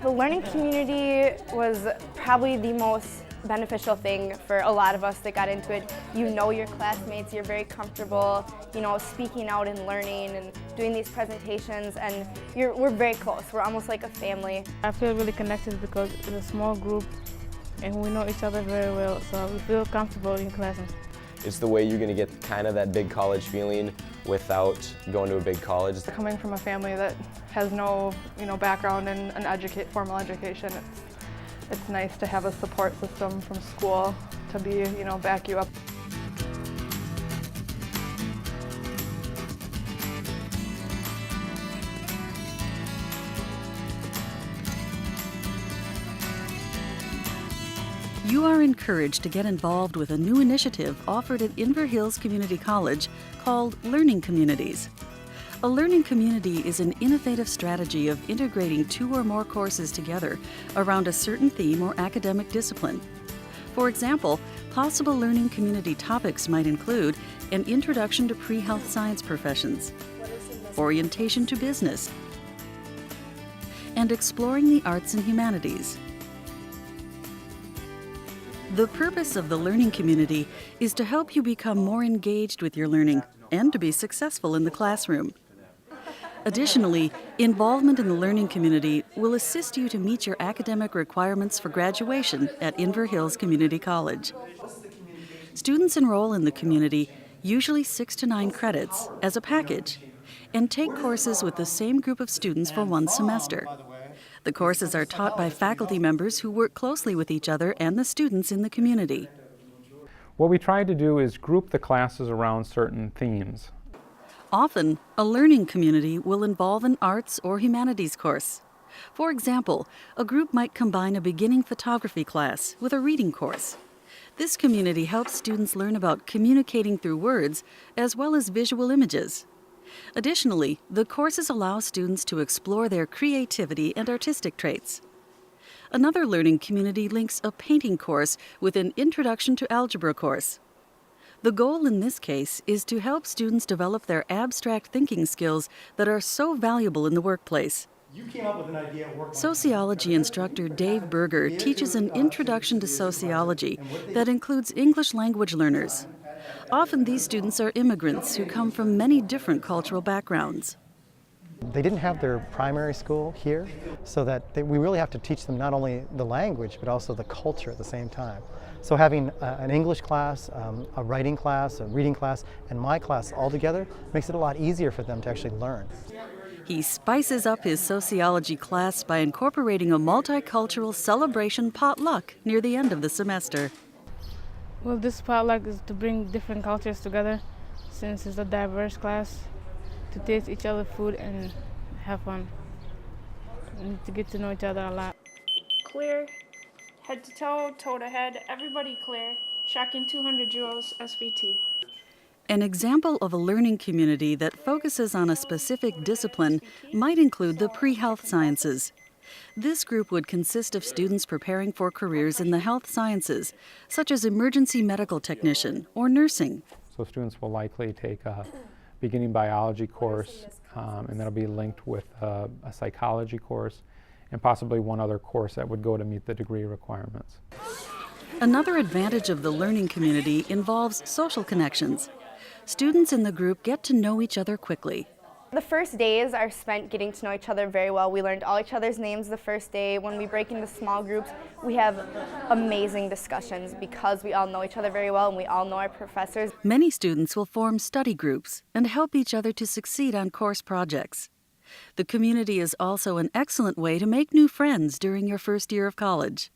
The learning community was probably the most beneficial thing for a lot of us that got into it. You know your classmates, you're very comfortable, speaking out and learning and doing these presentations, and we're very close. We're almost like a family. I feel really connected because it's a small group and we know each other very well, so we feel comfortable in classes. It's the way you're going to get kind of that big college feeling without going to a big college. Coming from a family that has no, background in formal education, it's nice to have a support system from school to back you up. You are encouraged to get involved with a new initiative offered at Inver Hills Community College called Learning Communities. A learning community is an innovative strategy of integrating two or more courses together around a certain theme or academic discipline. For example, possible learning community topics might include an introduction to pre-health science professions, orientation to business, and exploring the arts and humanities. The purpose of the learning community is to help you become more engaged with your learning and to be successful in the classroom. Additionally, involvement in the learning community will assist you to meet your academic requirements for graduation at Inver Hills Community College. Students enroll in the community, usually 6 to 9 credits, as a package, and take courses with the same group of students for one semester. The courses are taught by faculty members who work closely with each other and the students in the community. What we try to do is group the classes around certain themes. Often, a learning community will involve an arts or humanities course. For example, a group might combine a beginning photography class with a reading course. This community helps students learn about communicating through words as well as visual images. Additionally, the courses allow students to explore their creativity and artistic traits. Another learning community links a painting course with an Introduction to Algebra course. The goal in this case is to help students develop their abstract thinking skills that are so valuable in the workplace. Sociology instructor Dave Berger teaches an Introduction to Sociology that includes English language learners. Often these students are immigrants who come from many different cultural backgrounds. They didn't have their primary school here, so that we really have to teach them not only the language, but also the culture at the same time. So having an English class, a writing class, a reading class, and my class all together makes it a lot easier for them to actually learn. He spices up his sociology class by incorporating a multicultural celebration potluck near the end of the semester. Well, this potluck is to bring different cultures together, since it's a diverse class, to taste each other's food and have fun, and to get to know each other a lot. Clear, head to toe, toe to head, everybody clear, tracking 200 joules SVT. An example of a learning community that focuses on a specific discipline might include the pre-health sciences. This group would consist of students preparing for careers in the health sciences, such as emergency medical technician or nursing. So students will likely take a beginning biology course, and that'll be linked with a psychology course, and possibly one other course that would go to meet the degree requirements. Another advantage of the learning community involves social connections. Students in the group get to know each other quickly. The first days are spent getting to know each other very well. We learned all each other's names the first day. When we break into small groups, we have amazing discussions because we all know each other very well and we all know our professors. Many students will form study groups and help each other to succeed on course projects. The community is also an excellent way to make new friends during your first year of college.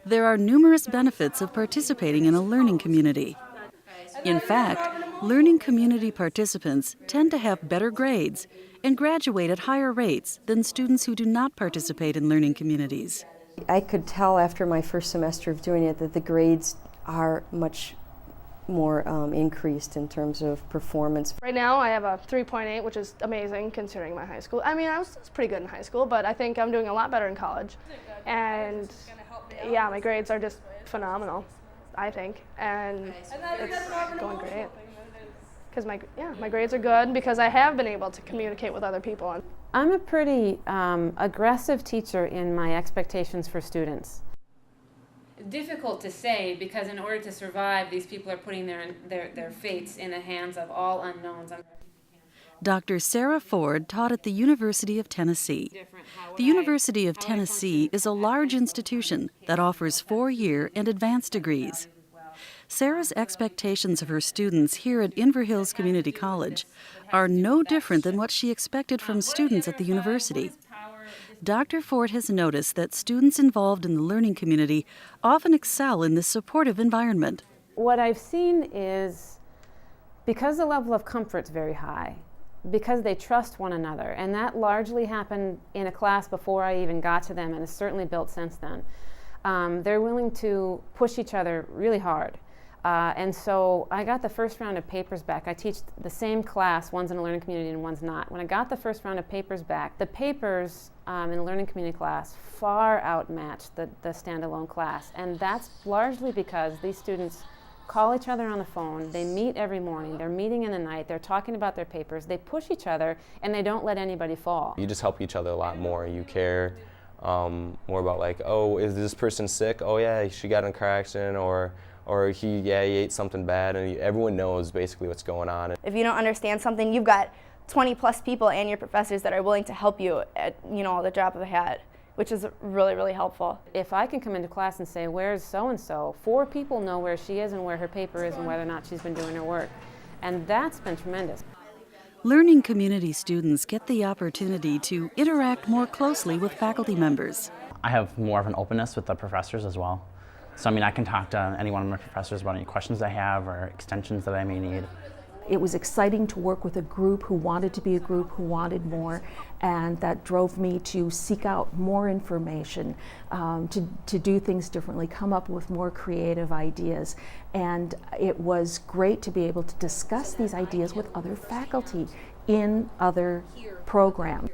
There are numerous benefits of participating in a learning community. In fact, learning community participants tend to have better grades and graduate at higher rates than students who do not participate in learning communities. I could tell after my first semester of doing it that the grades are much more increased in terms of performance. Right now I have a 3.8, which is amazing considering my high school. I mean, I was pretty good in high school, but I think I'm doing a lot better in college. And yeah, my grades are just phenomenal, I think, and it's going great. Because my grades are good because I have been able to communicate with other people. I'm a pretty aggressive teacher in my expectations for students. Difficult to say, because in order to survive, these people are putting their fates in the hands of all unknowns. Dr. Sarah Ford taught at the University of Tennessee. The University of Tennessee is a large institution that offers 4-year and advanced degrees. Sarah's expectations of her students here at Inver Hills Community College are no different than what she expected from students at the university. Dr. Ford has noticed that students involved in the learning community often excel in this supportive environment. What I've seen is, because the level of comfort's very high, because they trust one another, and that largely happened in a class before I even got to them, and has certainly built since then. They're willing to push each other really hard. And so I got the first round of papers back. I teach the same class, one's in a learning community and one's not. When I got the first round of papers back, the papers in the learning community class far outmatched the standalone class. And that's largely because these students call each other on the phone, they meet every morning, they're meeting in the night, they're talking about their papers, they push each other, and they don't let anybody fall. You just help each other a lot more. You care more about, like, oh, is this person sick? Oh yeah, she got in a car accident, or he ate something bad, and everyone knows basically what's going on. If you don't understand something, you've got 20 plus people and your professors that are willing to help you at the drop of a hat, which is really, really helpful. If I can come into class and say, where's so-and-so, 4 people know where she is and where her paper is and whether or not she's been doing her work. And that's been tremendous. Learning community students get the opportunity to interact more closely with faculty members. I have more of an openness with the professors as well. So I can talk to any one of my professors about any questions I have or extensions that I may need. It was exciting to work with a group who wanted to be a group, who wanted more, and that drove me to seek out more information, to do things differently, come up with more creative ideas. And it was great to be able to discuss these ideas with other faculty in other programs.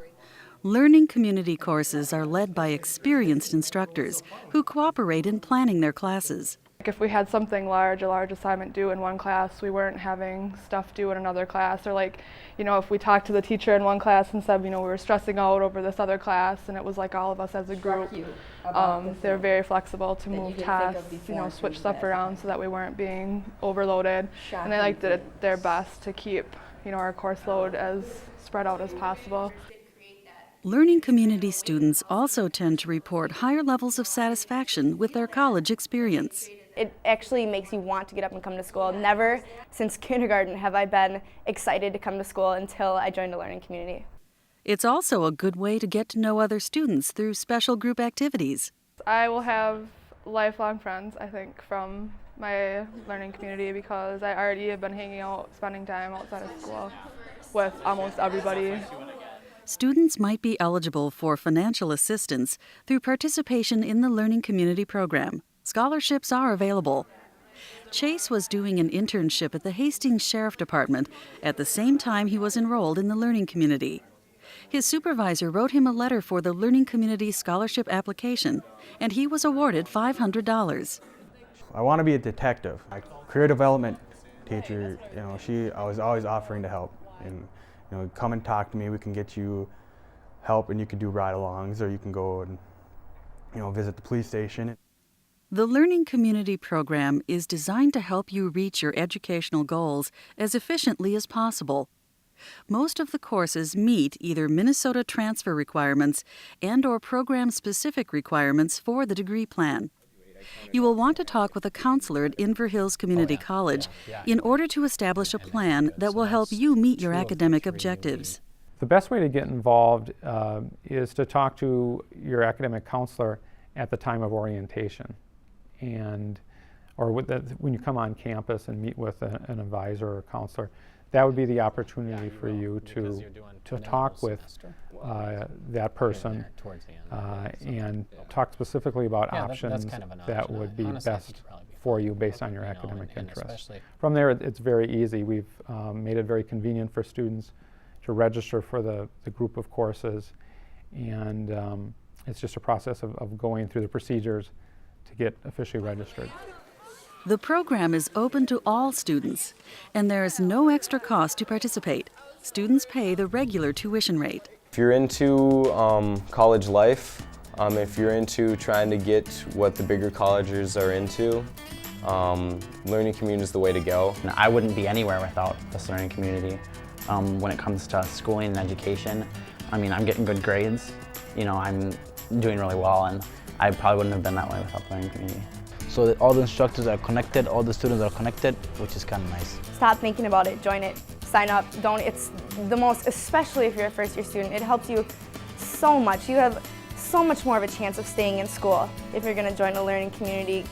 Learning community courses are led by experienced instructors who cooperate in planning their classes. If we had something large, a large assignment due in one class, we weren't having stuff due in another class. Or if we talked to the teacher in one class and said, we were stressing out over this other class, and it was like all of us as a group, they're very flexible to move tasks, switch stuff around so that we weren't being overloaded. And they did their best to keep, our course load as spread out as possible. Learning community students also tend to report higher levels of satisfaction with their college experience. It actually makes you want to get up and come to school. Never since kindergarten have I been excited to come to school until I joined a learning community. It's also a good way to get to know other students through special group activities. I will have lifelong friends, I think, from my learning community because I already have been hanging out, spending time outside of school with almost everybody. Students might be eligible for financial assistance through participation in the Learning Community Program. Scholarships are available. Chase was doing an internship at the Hastings Sheriff Department at the same time he was enrolled in the Learning Community. His supervisor wrote him a letter for the Learning Community Scholarship application, and he was awarded $500. I want to be a detective. My career development teacher, I was always offering to help. And come and talk to me, we can get you help, and you can do ride-alongs, or you can go and, visit the police station. The Learning Community Program is designed to help you reach your educational goals as efficiently as possible. Most of the courses meet either Minnesota transfer requirements and/or program-specific requirements for the degree plan. You will want to talk with a counselor at Inver Hills Community College in order to establish a plan that will help you meet your academic objectives. The best way to get involved is to talk to your academic counselor at the time of orientation, or when you come on campus and meet with an advisor or counselor. That would be the opportunity for you to talk with that person and talk specifically about options that would be best for you based on your academic interests. From there, it's very easy. We've made it very convenient for students to register for the group of courses, and it's just a process of going through the procedures to get officially registered. The program is open to all students, and there is no extra cost to participate. Students pay the regular tuition rate. If you're into college life, if you're into trying to get what the bigger colleges are into, learning community is the way to go. I wouldn't be anywhere without this learning community. When it comes to schooling and education, I mean, I'm getting good grades. You know, I'm doing really well, and I probably wouldn't have been that way without the learning community. So that all the instructors are connected, all the students are connected, which is kind of nice. Stop thinking about it, join it, sign up. It's the most, especially if you're a first-year student, it helps you so much. You have so much more of a chance of staying in school if you're going to join a learning community.